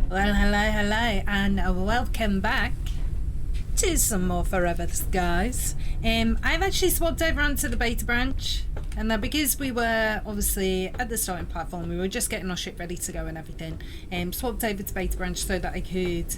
Well, hello, and welcome back to some more Forever Skies. I've actually swapped over onto the beta branch, and that because we were obviously at the starting platform, we were just getting our ship ready to go and everything. Swapped over to beta branch so that I could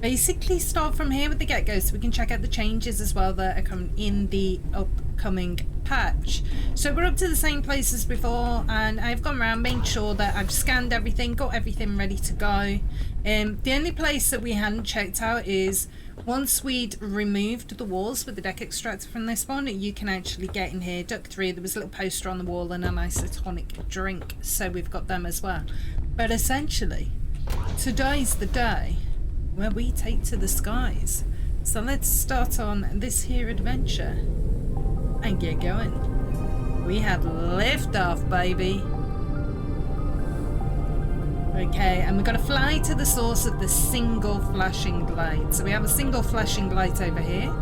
basically start from here with the get-go, so we can check out the changes as well that are coming in the upcoming patch. So we're up to the same place as before, and I've gone around, made sure that I've scanned everything, got everything ready to go. The only place that we hadn't checked out is once we'd removed the walls with the deck extractor from this one, you can actually get in here, duck through. There was a little poster on the wall and an isotonic drink, so we've got them as well. But essentially, today's the day where we take to the skies. So let's start on this here adventure and get going. We have liftoff, baby. Okay, and we're going to fly to the source of the single flashing light. So we have a single flashing light over here.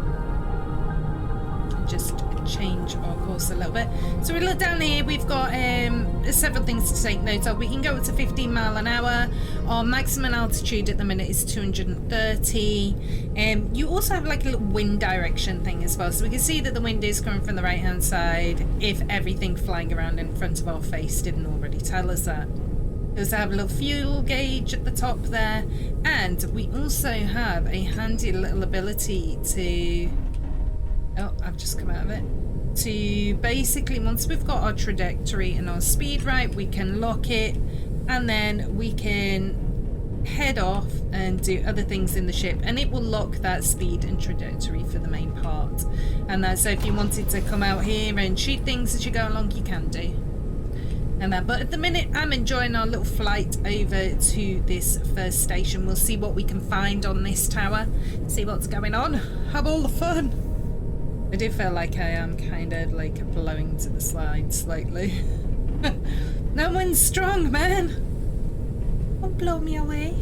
Just change our course a little bit. So we look down here, we've got several things to take note of. We can go up to 15 miles an hour. Our maximum altitude at the minute is 230. You also have like a little wind direction thing as well, so we can see that the wind is coming from the right hand side if everything flying around in front of our face didn't already tell us that. We also have a little fuel gauge at the top there, and we also have a handy little ability to... Oh, I've just come out of it. To basically, once we've got our trajectory and our speed right, we can lock it, and then we can head off and do other things in the ship, and it will lock that speed and trajectory for the main part. And that's so if you wanted to come out here and shoot things as you go along, you can do. And that, but at the minute, I'm enjoying our little flight over to this first station. We'll see what we can find on this tower, see what's going on, have all the fun. I do feel like I am kind of like blowing to the side slightly. No one's strong, man. Don't blow me away.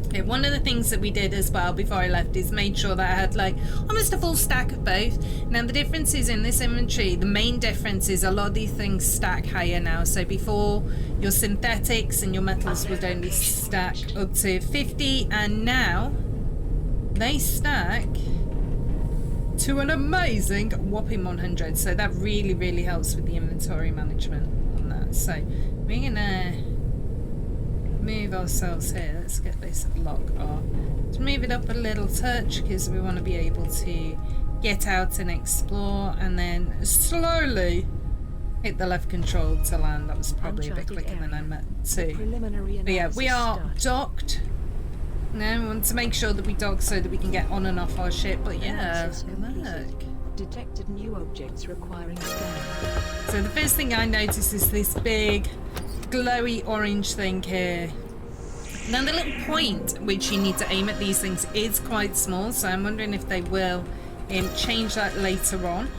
Okay, one of the things that we did as well before I left is made sure that I had like almost a full stack of both. Now the difference is in this inventory, the main difference is a lot of these things stack higher now. So before, your synthetics and your metals would only stack up to 50, and now they stack to an amazing whopping 100. So that really helps with the inventory management on that. So we're gonna move ourselves here. Let's get this lock off. Let's move it up a little touch because we want to be able to get out and explore, and then slowly hit the left control to land. That was probably a bit quicker than I meant to. But yeah, we are docked. Now we want to make sure that we dock so that we can get on and off our ship. But yeah, look. Detected new objects requiring scan. So the first thing I notice is this big glowy orange thing here. Now the little point which you need to aim at these things is quite small, so I'm wondering if they will change that later on.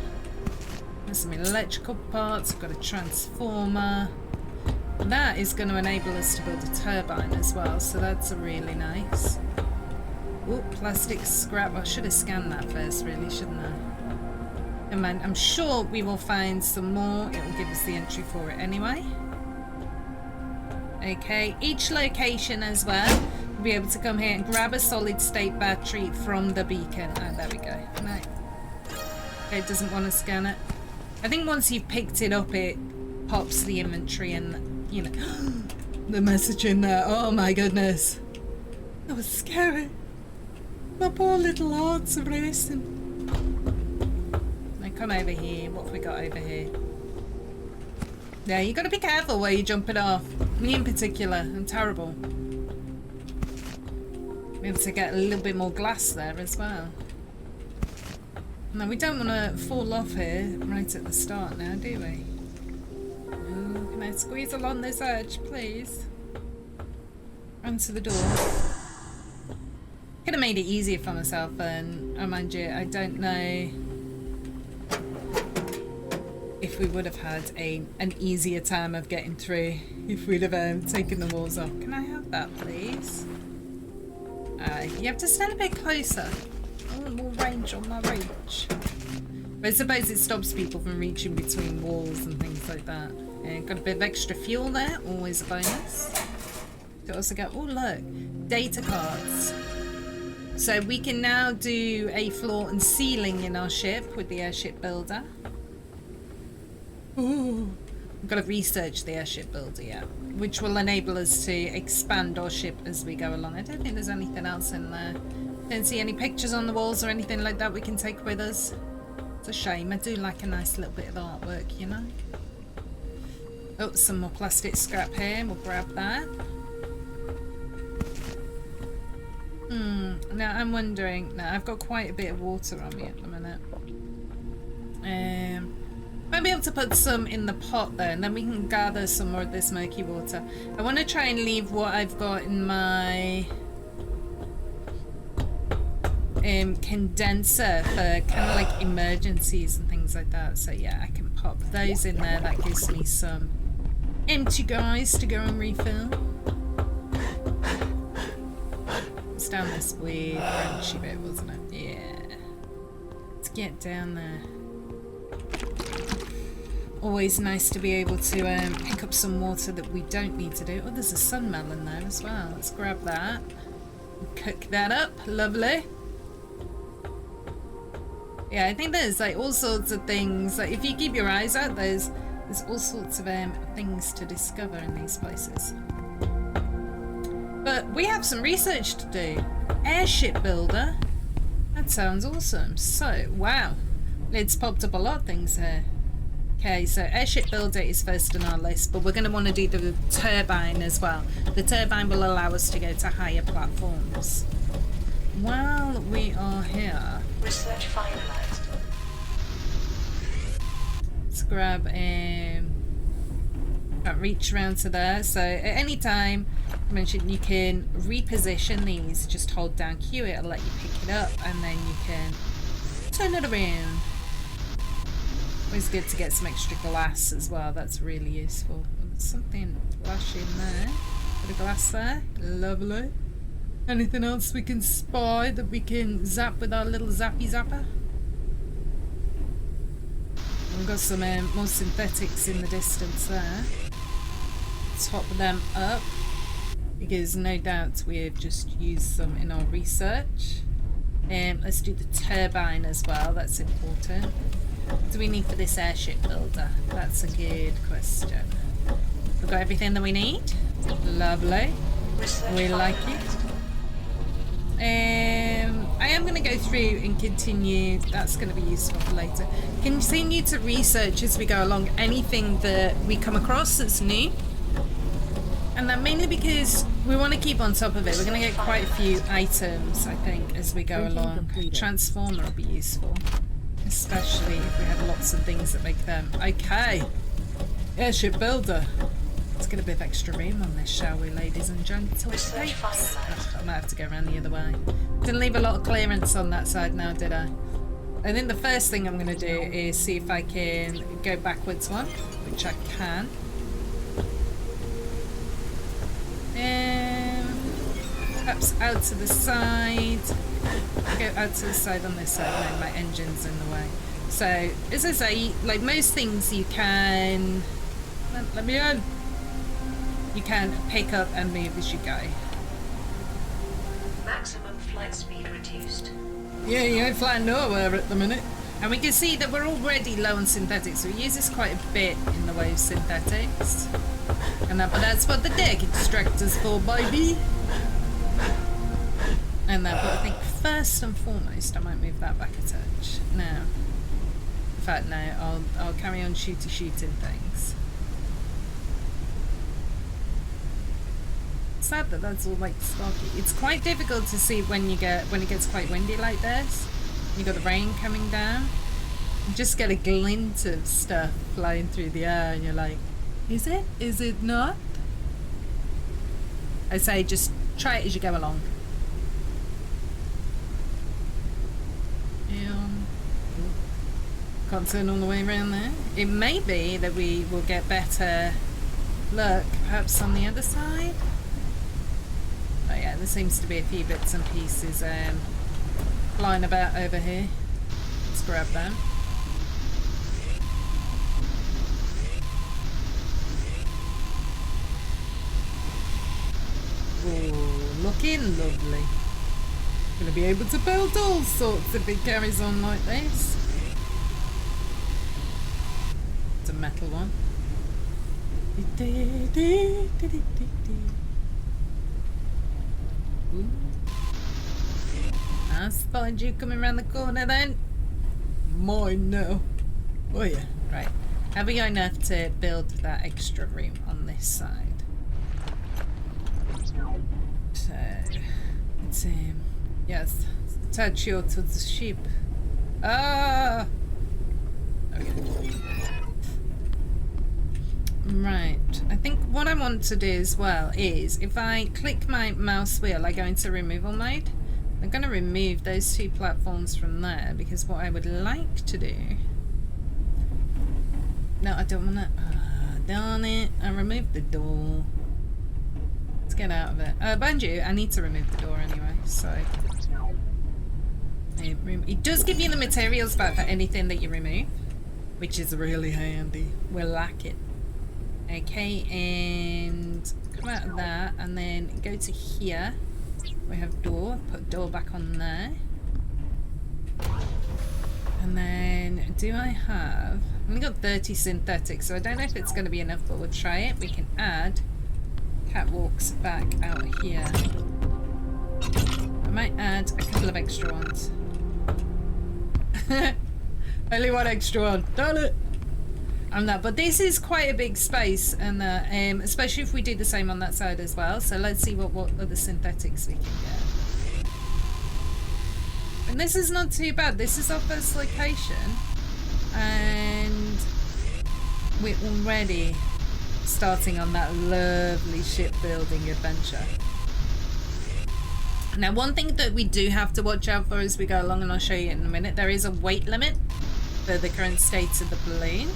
There's some electrical parts. We've got a transformer. That is going to enable us to build a turbine as well, so that's really nice. Oh, plastic scrap. I should have scanned that first, really, shouldn't I? And man, I'm sure we will find some more. It will give us the entry for it anyway. Okay, each location as well, we'll be able to come here and grab a solid state battery from the beacon. Oh, there we go. No. Okay, it doesn't want to scan it. I think once you've picked it up, it pops the inventory and, you know, the message in there. Oh my goodness. That was scary. My poor little heart's racing. Now come over here. What have we got over here? Yeah, you gotta be careful where you're jumping off. Me in particular, I'm terrible. We have to get a little bit more glass there as well. No, we don't want to fall off here right at the start now, do we? Ooh, can I squeeze along this edge, please? Run to the door. Could have made it easier for myself, and oh, mind you, I don't know if we would have had an easier time of getting through if we'd have taken the walls off. Can I have that, please? You have to stand a bit closer. I want more range on my reach. But I suppose it stops people from reaching between walls and things like that. Got a bit of extra fuel there, always a bonus. To also go, oh look, data cards. So we can now do a floor and ceiling in our ship with the airship builder. Ooh. We've got to research the airship builder yet, which will enable us to expand our ship as we go along. I don't think there's anything else in there. Don't see any pictures on the walls or anything like that we can take with us. It's a shame. I do like a nice little bit of artwork, you know. Oh, some more plastic scrap here. We'll grab that. Now I'm wondering. Now I've got quite a bit of water on me at the minute. Might be able to put some in the pot though, and then we can gather some more of this murky water. I want to try and leave what I've got in my condenser for kind of like emergencies and things like that. So yeah, I can pop those in there. That gives me some empty guys to go and refill. It's down this weird crunchy bit, wasn't it? Yeah. Let's get down there. Always nice to be able to pick up some water that we don't need to do. Oh, there's a sunmelon there as well. Let's grab that. Cook that up. Lovely. Yeah, I think there's like all sorts of things. Like if you keep your eyes out, there's all sorts of things to discover in these places. But we have some research to do. Airship builder. That sounds awesome. So, wow. It's popped up a lot of things here. Okay, so airship builder is first on our list, but we're going to want to do the turbine as well. The turbine will allow us to go to higher platforms. While we are here, Research finalized. let's grab can't reach around to there. So at any time, I mentioned you can reposition these. Just hold down Q, it'll let you pick it up, and then you can turn it around. Always good to get some extra glass as well. That's really useful. There's something flashing there. Bit of glass there. Lovely. Anything else we can spy that we can zap with our little zappy zapper? We've got some more synthetics in the distance there. Top them up, because no doubt we have just used some in our research. Let's do the turbine as well. That's important. What do we need for this airship builder? That's a good question. We've got everything that we need. Lovely. We like it. I am going to go through and continue. That's going to be useful for later. Continue to research as we go along anything that we come across that's new. And that mainly because we want to keep on top of it. We're going to get quite a few items, I think, as we go along. Transformer will be useful. Especially if we have lots of things that make them. Okay. Airship builder. Let's get a bit of extra room on this, shall we, ladies and gentlemen? I might have to go around the other way. Didn't leave a lot of clearance on that side now, did I? I think the first thing I'm going to do is see if I can go backwards one, which I can. Perhaps out to the side. Go out to the side on this side. No, my engine's in the way. So, as I say, like most things you can... Let me on! You can pick up and move as you go. Maximum flight speed reduced. Yeah, you ain't flying nowhere at the minute. And we can see that we're already low on synthetics, so we use this quite a bit in the way of synthetics. And that, but that's what the deck extractor's for, baby. And that, but I think first and foremost, I might move that back a touch. Now, in fact, no, I'll carry on shooting things. Sad that that's all like stocky. It's quite difficult to see when it gets quite windy like this. You got the rain coming down. You just get a glint of stuff flying through the air, and you're like, is it? Is it not? I say just try it as you go along. Can't turn all the way around there. It may be that we will get better luck perhaps on the other side. Oh yeah, there seems to be a few bits and pieces flying about over here. Let's grab them. Fucking lovely. Gonna be able to build all sorts if it carries on like this. It's a metal one. Ooh. I spotted you coming around the corner then. Mine now. Oh yeah. Right. Have we got enough to build that extra room on this side? So it's yes, attach you to the ship. Ah. Okay. Right. I think what I want to do as well is if I click my mouse wheel, I go into removal mode. I'm going to remove those two platforms from there because what I would like to do. No, I don't want to. Darn it! I removed the door. Let's get out of it. Mind you, I need to remove the door anyway, so. It does give you the materials back for anything that you remove, which is really handy. We'll lack it. Okay, and come out of that, and then go to here. We have door. Put door back on there. And then, do I have... I've only got 30 synthetic, so I don't know if it's going to be enough, but we'll try it. We can add catwalks back out here. I might add a couple of extra ones. Only one extra one. Darn it! I'm not, but this is quite a big space, and especially if we do the same on that side as well. So let's see what other synthetics we can get. And this is not too bad. This is our first location, and we're already starting on that lovely shipbuilding adventure. Now, one thing that we do have to watch out for as we go along, and I'll show you in a minute, there is a weight limit for the current state of the balloon.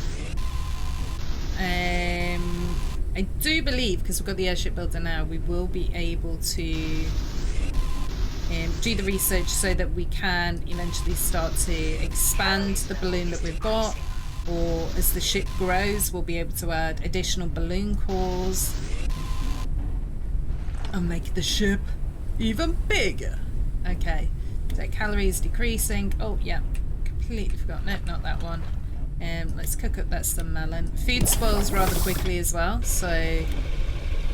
I do believe, because we've got the airship builder now, we will be able to do the research so that we can eventually start to expand the balloon that we've got, or as the ship grows, we'll be able to add additional balloon cores and make the ship even bigger. Okay, so calories decreasing. Oh yeah, completely forgotten. No, not that one. Let's cook up that some melon. Food spoils rather quickly as well, so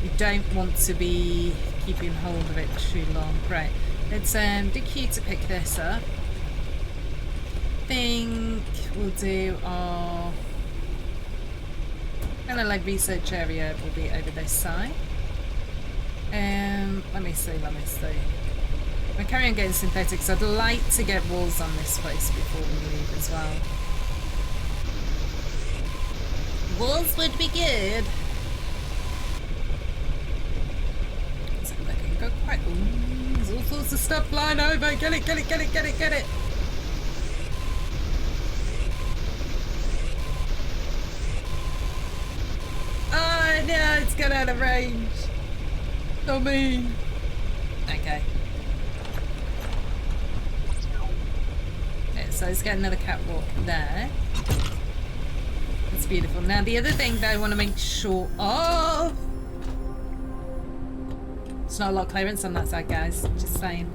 you don't want to be keeping hold of it too long. Right, let's do Q to pick this up. I think we'll do our kind of like research area will be over this side. Let me see. I'll carry on getting synthetics. I'd like to get walls on this place before we leave as well. Walls would be good. So I can go quite. Ooh, there's all sorts of stuff flying over. Get it. Oh no, it's got out of range. Not me. Okay. Yeah, so let's get another catwalk there. It's beautiful. Now the other thing that I want to make sure of, it's not a lot of clearance on that side, guys, just saying.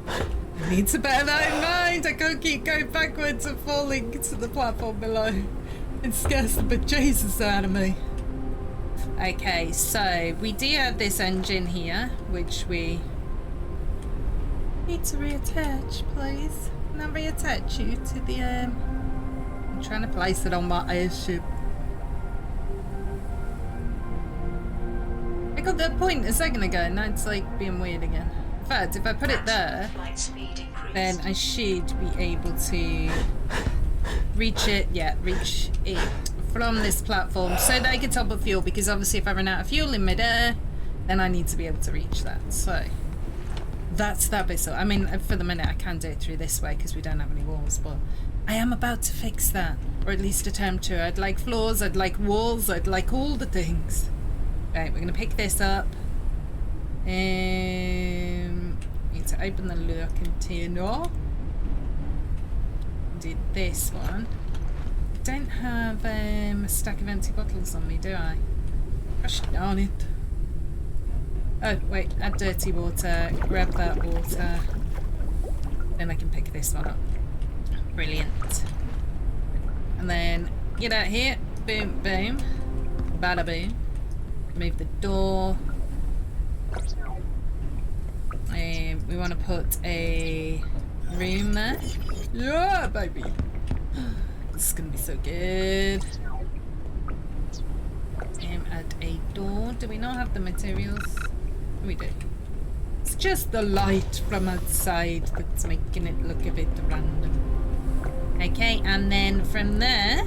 I need to bear that in mind. I can't keep going backwards and falling to the platform below. It scares the bejesus out of me. Okay, so we do have this engine here, which we need to reattach, please. Can I reattach you to the I'm trying to place it on my airship. I got that point a second ago, and now it's like being weird again. In fact, if I put it there, then I should be able to reach it. Yeah, reach it from this platform so that I can top up fuel, because obviously if I run out of fuel in midair, then I need to be able to reach that. So that's that bit. So I mean, for the minute I can do it through this way because we don't have any walls, but I am about to fix that, or at least attempt to. I'd like floors, I'd like walls, I'd like all the things. Right, we're gonna pick this up. Need to open the lure container. Do this one. I don't have a stack of empty bottles on me, do I? Gosh darn it. Oh, wait, add dirty water, grab that water. Then I can pick this one up. Brilliant. And then get out here. Boom, boom. Bada boom. Move the door. We want to put a room there. Yeah, baby. This is going to be so good. Add a door. Do we not have the materials? We do. It's just the light from outside that's making it look a bit random. Okay, and then from there,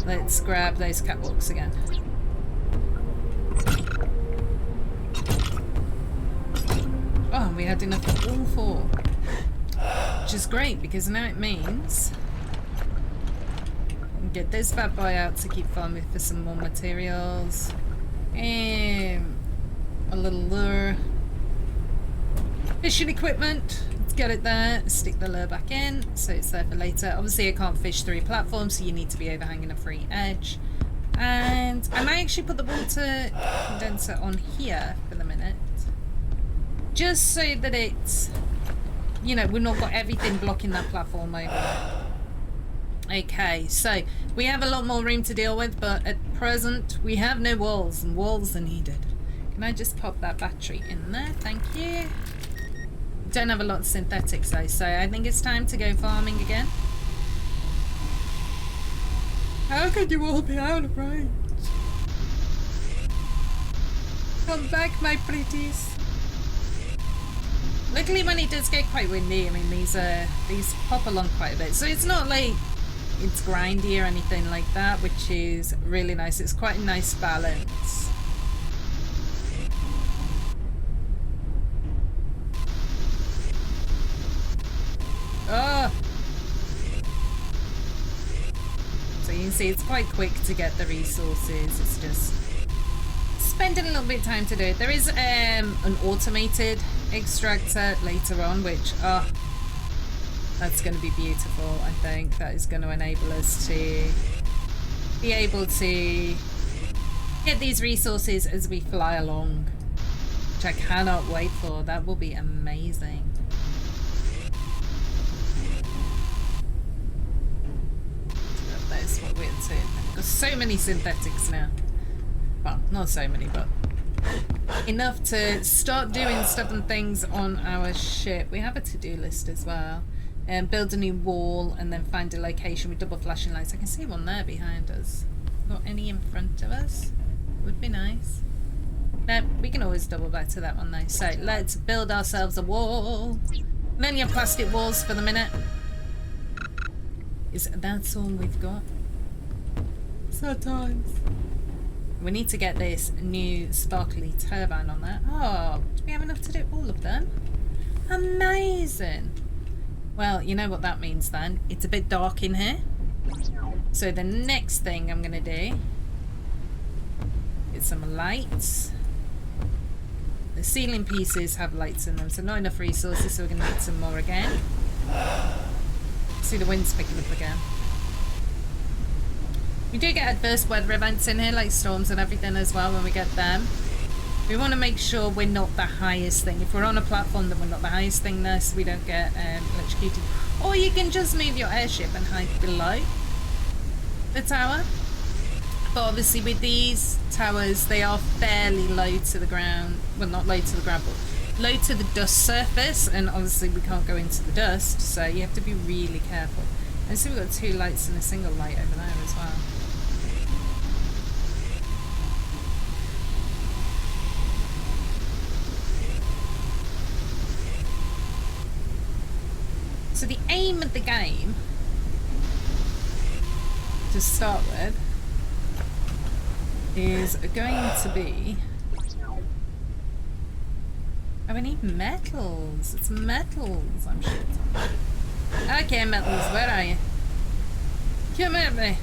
let's grab those catwalks again. Oh, we had enough for all four. Which is great, because now it means we can get this bad boy out to keep farming for some more materials. A little lure. Fishing equipment. Let's get it there. Stick the lure back in so it's there for later. Obviously I can't fish through platforms, so you need to be overhanging a free edge. And I might actually put the water condenser on here for the minute. Just so that it's, you know, we've not got everything blocking that platform over there. Okay, so we have a lot more room to deal with, but at present we have no walls, and walls are needed. Can I just pop that battery in there? Thank you. Don't have a lot of synthetics though, so I think it's time to go farming again. How could you all be out of range? Come back, my pretties. Luckily when it does get quite windy, I mean these pop along quite a bit, so it's not like it's grindy or anything like that, which is really nice. It's quite a nice balance. Oh! So you can see it's quite quick to get the resources. It's just spending a little bit of time to do it. There is an automated extractor later on, which that's going to be beautiful. I think that is going to enable us to be able to get these resources as we fly along, which I cannot wait for. That will be amazing. That's what we're doing. We've got so many synthetics now. Well, not so many, but enough to start doing stuff and things on our ship. We have a to-do list as well. Build a new wall and then find a location with double flashing lights. I can see one there behind us. Got any in front of us? Would be nice. No, we can always double back to that one though. So let's build ourselves a wall. Many plastic walls for the minute. That's all we've got. Sometimes. We need to get this new sparkly turbine on there. Oh, do we have enough to do all of them? Amazing. Well, you know what that means then. It's a bit dark in here. So the next thing I'm going to do is some lights. The ceiling pieces have lights in them, so not enough resources, so we're going to need some more again. See, the wind's picking up again. We do get adverse weather events in here, like storms and everything as well when we get them. We want to make sure we're not the highest thing. If we're on a platform, then we're not the highest thing there, so we don't get electrocuted. Or you can just move your airship and hide below the tower. But obviously with these towers, they are fairly low to the ground. Well, not low to the ground, but low to the dust surface. And obviously we can't go into the dust, so you have to be really careful. And so we've got 2 lights and a single light over there as well. So the aim of the game, to start with, is going to be... Oh, we need metals. It's metals, I'm sure. Okay, metals, where are you? Come at me.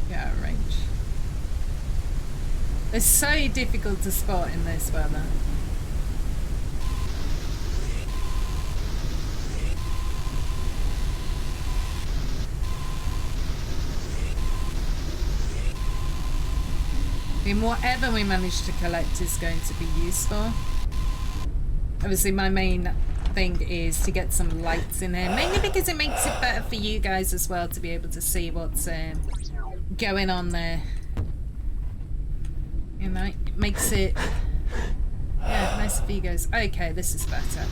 Yeah, range. They're so difficult to spot in this weather. I mean, whatever we manage to collect is going to be useful. Obviously, my main thing is to get some lights in here, mainly because it makes it better for you guys as well to be able to see what's going on there. You know, it makes it, yeah, nice for you guys. Okay, this is better.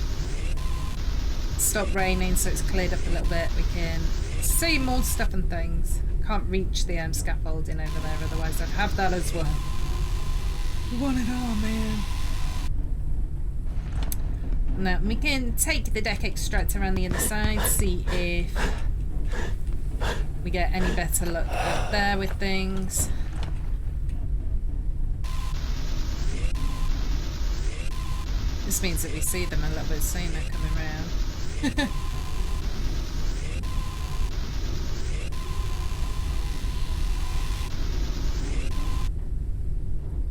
Stop raining, so it's cleared up a little bit. We can see more stuff and things. Can't reach the scaffolding over there, otherwise I'd have that as well. We want it all, man. Now we can take the deck extract around the other side, see if we get any better luck up there with things. This means that we see them a little bit sooner coming around.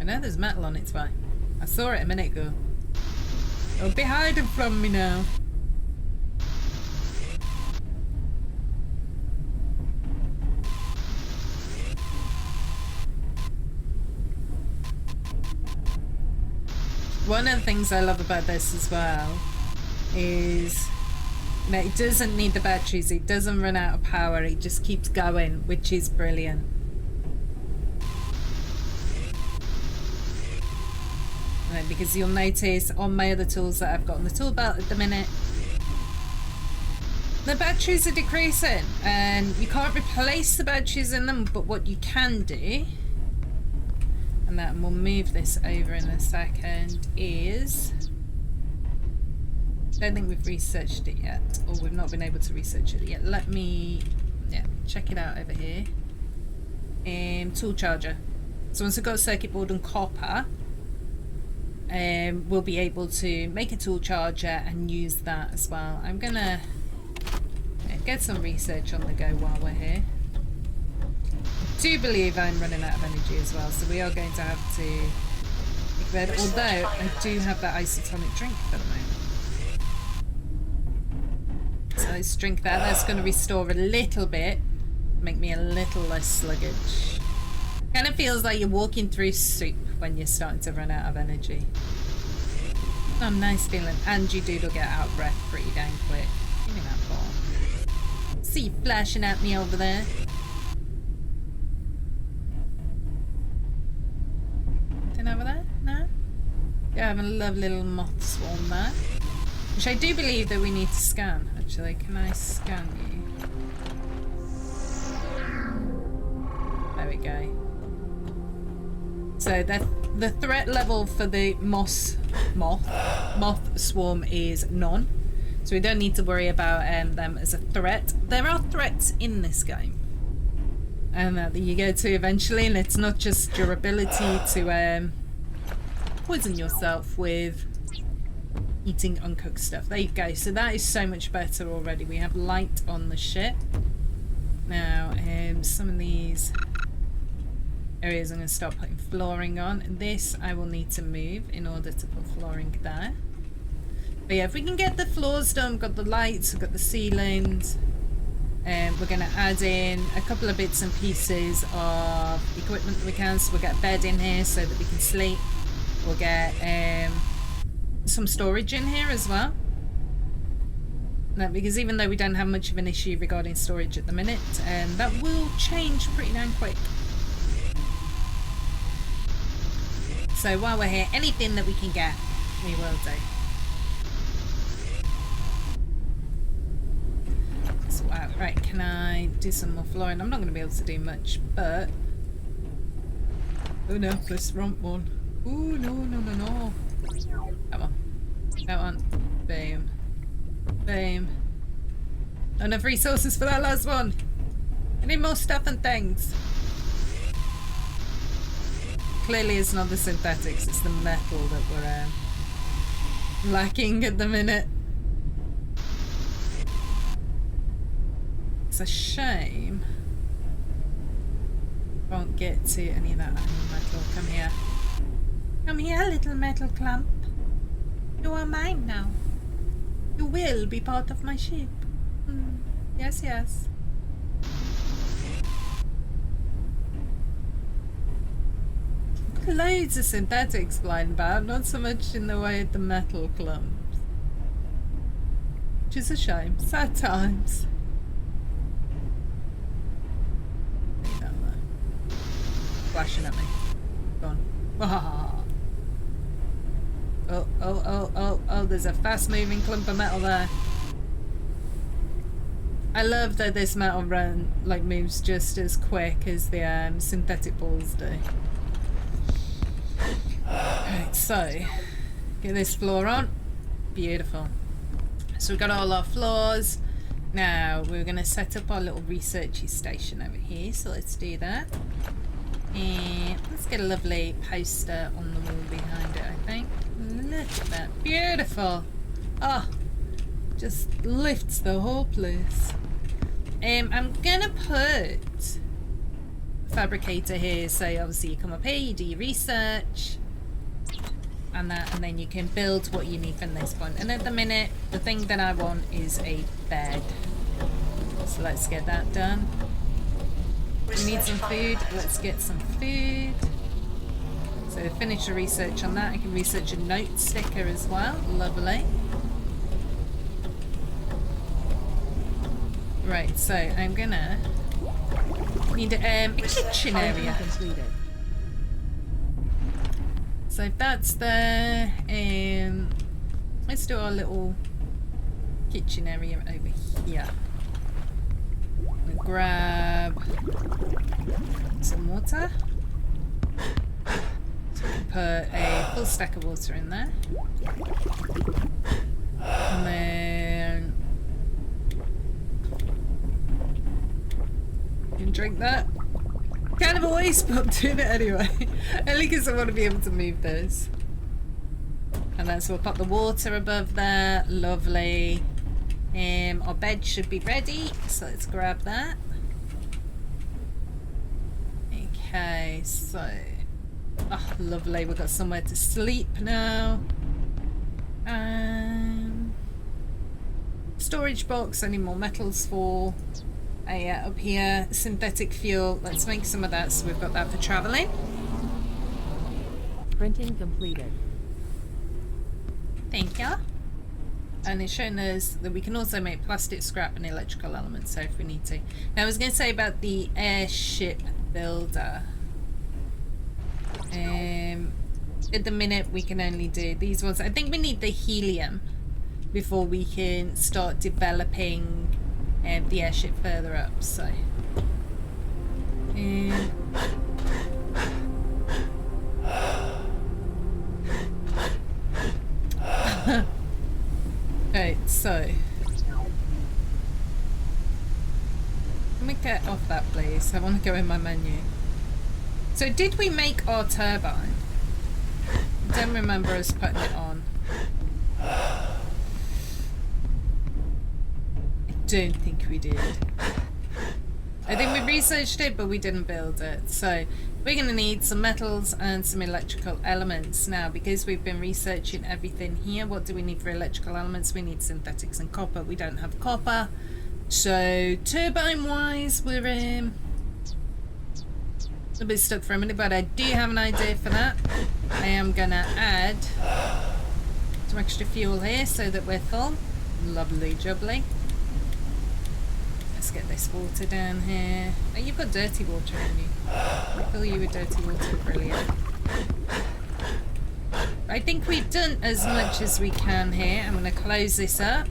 I know there's metal on its way. I saw it a minute ago. Don't be hiding from me now. One of the things I love about this as well is that it doesn't need the batteries, it doesn't run out of power, it just keeps going, which is brilliant. Right, because you'll notice on my other tools that I've got on the tool belt at the minute, the batteries are decreasing, and you can't replace the batteries in them, but what you can do, and that we'll move this over in a second, is, I don't think we've researched it yet, or we've not been able to research it yet. Let me, yeah, check it out over here. Tool charger. So once I've got a circuit board and copper, we'll be able to make a tool charger and use that as well. I'm gonna get some research on the go while we're here. I do believe I'm running out of energy as well, so we are going to have to make bed, although I do have that isotonic drink for the moment. So let's drink that. That's going to restore a little bit, make me a little less sluggish. Kind of feels like you're walking through soup when you're starting to run out of energy. Oh, nice feeling. And you do get out of breath pretty dang quick. Give me that ball. See you flashing at me over there. Anything over there? No? Yeah, I have a lovely little moth swarm there. Which I do believe that we need to scan, actually. Can I scan you? There we go. So the threat level for the moth swarm is none. So we don't need to worry about them as a threat. There are threats in this game. And that you go to eventually, and it's not just your ability to poison yourself with eating uncooked stuff. There you go. So that is so much better already. We have light on the ship. Now, some of these areas I'm going to start putting flooring on. This I will need to move in order to put flooring there. But yeah, if we can get the floors done, we've got the lights, we've got the ceilings, and we're going to add in a couple of bits and pieces of equipment that we can. So we'll get a bed in here so that we can sleep. We'll get some storage in here as well. No, because even though we don't have much of an issue regarding storage at the minute, that will change pretty damn quick. So while we're here, anything that we can get, we will do. So, wow, right, can I do some more flooring? I'm not going to be able to do much, but... Oh no, press the wrong one. Oh no, no, no, no. Come on. Come on. Boom. Boom. Not enough resources for that last one. I need more stuff and things. Clearly it's not the synthetics, it's the metal that we're lacking at the minute. It's a shame I won't get to any of that metal. Come here. Come here, little metal clump. You are mine now. You will be part of my ship. Yes, yes. Loads of synthetics flying about, not so much in the way of the metal clumps. Which is a shame. Sad times. Flashing at me. Gone. Oh, there's a fast moving clump of metal there. I love that this metal run moves just as quick as the synthetic balls do. Right, so get this floor on. Beautiful. So we've got all our floors. Now we're going to set up our little researchy station over here. So let's do that. And let's get a lovely poster on the wall behind it, I think. Look at that. Beautiful. Oh, just lifts the whole place. I'm gonna put a fabricator here, so obviously you come up here, you do your research and that, and then you can build what you need from this point. And at the minute, the thing that I want is a bed. So let's get that done. We need some food. Let's get some food. So finish the research on that. I can research a note sticker as well. Lovely. Right, so I'm gonna need a kitchen area. So if that's there, let's do our little kitchen area over here. We'll grab some water. So we can put a full stack of water in there. And then you can drink that. Kind of a waste, but I'm doing it anyway. Only because I want to be able to move this. And then so we'll pop the water above there. Lovely. Our bed should be ready, so let's grab that. Okay, so lovely, we've got somewhere to sleep now. Storage box, any more metals for up here. Synthetic fuel, let's make some of that so we've got that for traveling. Printing completed. Thank you. And it's shown us that we can also make plastic scrap and electrical elements, so if we need to. Now I was going to say about the airship builder. At the minute we can only do these ones. I think we need the helium before we can start developing the airship further up, so. Right, so let me get off that, please. I want to go in my menu. So did we make our turbine? I don't remember us putting it on. I don't think we did. I think we researched it, but we didn't build it. So we're going to need some metals and some electrical elements. Now, because we've been researching everything here, what do we need for electrical elements? We need synthetics and copper. We don't have copper. So turbine-wise, we're a bit stuck for a minute, but I do have an idea for that. I am going to add some extra fuel here so that we're full. Lovely jubbly. Let's get this water down here. Oh, you've got dirty water in you. I fill you with dirty water. Brilliant. I think we've done as much as we can here. I'm going to close this up.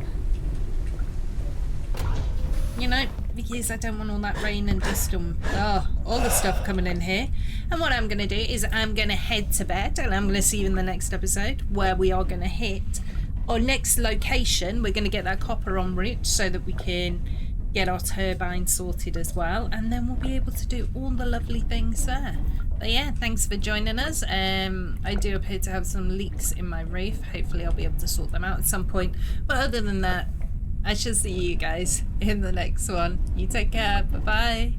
You know, because I don't want all that rain and dust and all the stuff coming in here. And what I'm going to do is I'm going to head to bed, and I'm going to see you in the next episode where we are going to hit our next location. We're going to get that copper en route so that we can get our turbine sorted as well, and then we'll be able to do all the lovely things there. But yeah, thanks for joining us. I do appear to have some leaks in my roof. Hopefully I'll be able to sort them out at some point. But other than that, I shall see you guys in the next one. You take care. Bye bye.